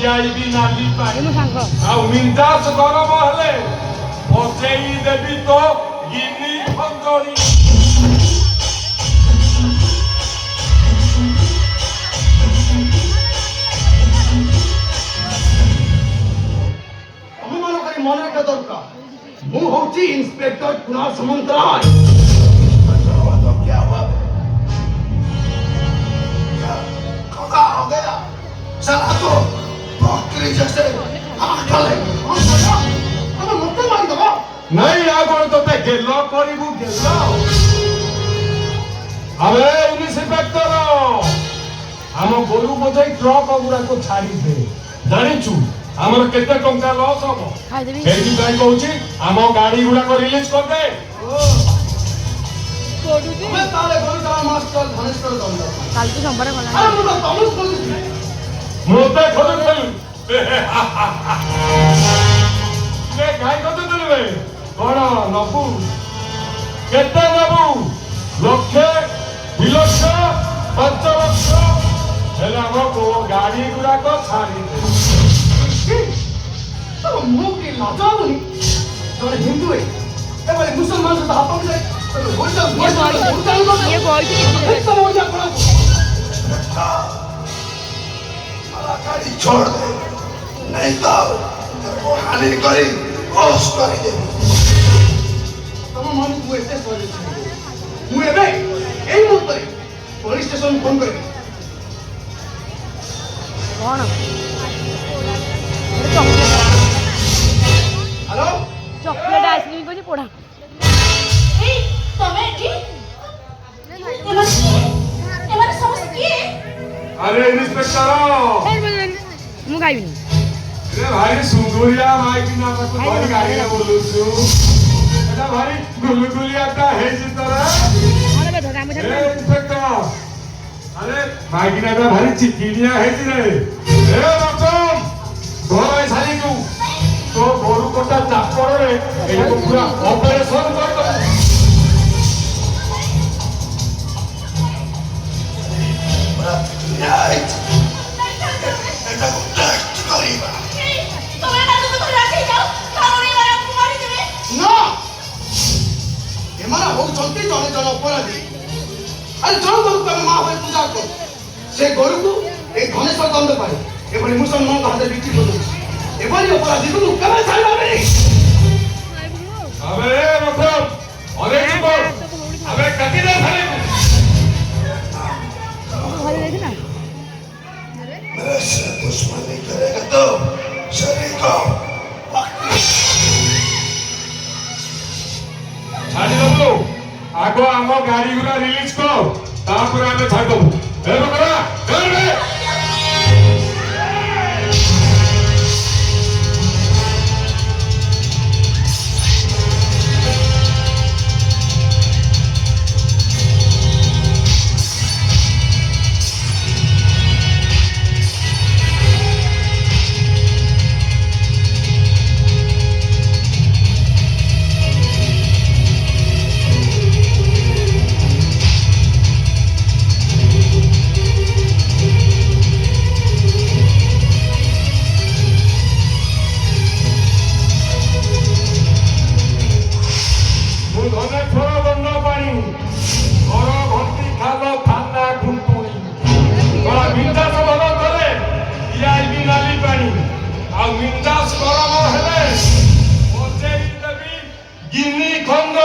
PIB ନାଲି ପାଣି ଆଉ ମିଞ୍ଜାସ ଗରମ ହେଲେ ବସେଇ ଦେବି ତ ଗିନି ଖଞ୍ଜଣି। ତମମାନଙ୍କ ମନେ ରଖିବା ଦରକାର ମୁଁ ହଉଛି ଇନ୍ସପେକ୍ଟର କୁଣାଲ ସାମନ୍ତରାୟ। साला तो बकरी जैसे आखले ତମେ ମୋତେ ମାରିଦବ। ନାଇଁ ଆଉ କଣ ତତେ ଗେଲ କରିବୁ ଗେଲ। ଆବେ ଇନ୍ସପେକ୍ଟର ଆମ ଗୋରୁ ବୋଝେଇ ଟ୍ରକ୍ ଗୁଡାକ ଛାଡ଼ିଦେ। ଜାଣିଛୁ ଆମର କେତେ ଟଙ୍କା ଲସ୍ ହବ ସେଇଥିପାଇଁ କହୁଛି ଆମ ଗାଡି ଗୁଡାକ ରିଲିଜ କରିଦେ। ତମେ ତାହେଲେ ଗଣିତ ମାଷ୍ଟର ଧନେଶ୍ୱର ଦଣ୍ଡ। କାଲି ସମ୍ବାର ଗଲା ଆରେ ମୁଁ ତ ତମକୁ ଖୋଜୁଥିଲି। ମୋତେ ଖୋଜୁଥିଲୁ କାଇଁ ଖୋଜୁଥିଲୁ ବେ କଣ ନବୁ କେତେ ନବୁ ଲକ୍ଷେ 2 ଲକ୍ଷ 5 ଲକ୍ଷ ହେଲେ ଆମ ଗାଡି ଗୁଡାକ ଛାଡ଼ିଦେ। ତମ ମୁହଁ କି ଲାଜ ଲାଗୁନି? ଜଣେ ହିନ୍ଦୁ ଏଭଳି ମୁସଲମାନ ସହିତ ହାତ ମିଶାଇ ये बॉय की ତମ ଓଡ଼ିଆ କଳାକୁ साला गाड़ी छोड़ दे नहीं तो तेरे को हानि करी होश कर दे। ତମ ମାନଙ୍କୁ ମୁଁ ଏତେ ସହଜ ଛାଡ଼ିବି। ମୁଁ ଏବେ ଏଇ ମୁହୂର୍ତ୍ତରେ ପୋଲିସ ଷ୍ଟେସନ ଫୋନ କରିବି। कौन ହ୍ୟାଲୋ चॉकलेट आइसक्रीम को पोड़ा अरे इंस्पेक्टर ମୁଁ ଖାଇବିନି। रे भारी सुंदरिया माइकी ना को भारी गाड़ी ना बोलुछु एटा भारी गुलगुलिया ता हे जितरा अरे बे धरा मुझे ए इंस्पेक्टर अरे माइकी ना ता भारी चिकिनिया हे जी रे ए रतन घोड़ाई साली तू तो गोरु कोटा चापड़ रे ए को पूरा ऑपरेशन कर दो। राइट एटा को टेस्ट करीबा ନା ଏମାନେ ହଉଛନ୍ତି ଜଣେ ଜଣେ ଅପରାଧୀ। ଆରେ ଜଣ ଗୋରୁକୁ ଆମେ ମା ଭାଇ ପୂଜା କରୁ ସେ ଗୋରୁକୁ ଏଇ ଧନେଶ୍ୱର ଦଣ୍ଡ ପାଇଁ ଏଭଳି ମୁସଲମାନଙ୍କ ହାତରେ ବିକ୍ରି କରୁଛି। ଏଭଳି ଅପରାଧୀକୁ ମୁଁ କେବେ ଛାଡ଼ିବି? अबे रतन अरे चुप अबे कति दे साली घरे देखी ना मेरे से दुश्मनी करेगा तो शरीर को छाड़ी दबु आगो आम गाड़ी गुला रिलीज कर तापर आमे छाड़ दबु ए बकरा कर रे গিনি খন্দ